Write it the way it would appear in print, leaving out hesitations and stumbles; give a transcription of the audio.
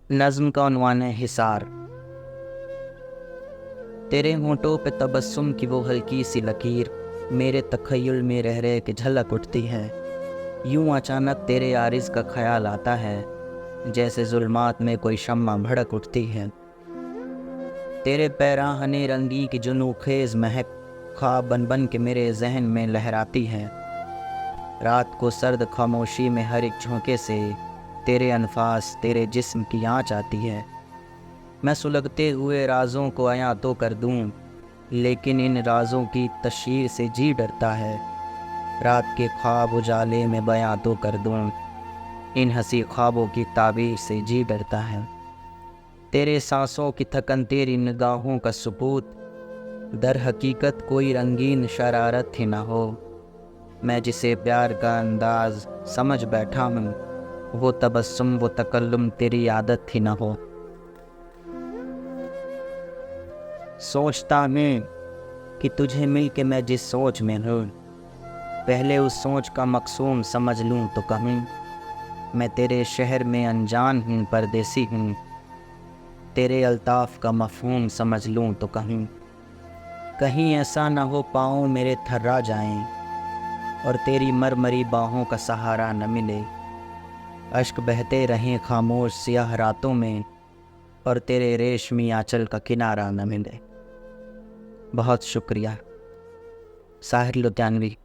नज़्म का उन्वान है हिसार। तेरे होंठों पे तबस्सुम की वो हल्की सी लकीर मेरे तख़य्युल में रह रह के झलक उठती है। यूं अचानक तेरे आरिज़ का ख्याल आता है, जैसे ज़ुल्मात में कोई शम्मा भड़क उठती है। तेरे पैराहने रंगी की जुनून-खेज़ महक ख्वाब बन बन के मेरे ज़हन में लहराती है। रात को सर्द खामोशी में हर एक झोंके से तेरे अनफास तेरे जिस्म की आँच आती है। मैं सुलगते हुए राज़ों को अयां तो कर दूं, लेकिन इन राज़ों की तशहीर से जी डरता है। रात के ख्वाब उजाले में बयां तो कर दूं, इन हंसी ख्वाबों की ताबीर से जी डरता है। तेरे सांसों की थकन तेरी निगाहों का सुकूत, दर हकीकत कोई रंगीन शरारत ही ना हो। मैं जिसे प्यार का अंदाज समझ बैठा हूँ, वो तबस्सुम वो तकल्लुम तेरी आदत ही ना हो। सोचता हूँ कि तुझे मिल के मैं जिस सोच में हूँ, पहले उस सोच का मकसूम समझ लूँ तो कहूँ। मैं तेरे शहर में अनजान हूँ, परदेसी हूँ, तेरे अल्ताफ़ का मफ़हूम समझ लूँ तो कहूँ। कहीं ऐसा न हो पाँव मेरे थर्रा जाएं, और तेरी मरमरी बाहों का सहारा न मिले। अश्क बहते रहें खामोश सियाह रातों में, और तेरे रेशमी आंचल का किनारा न मिले। बहुत शुक्रिया। साहिर लुधियानवी।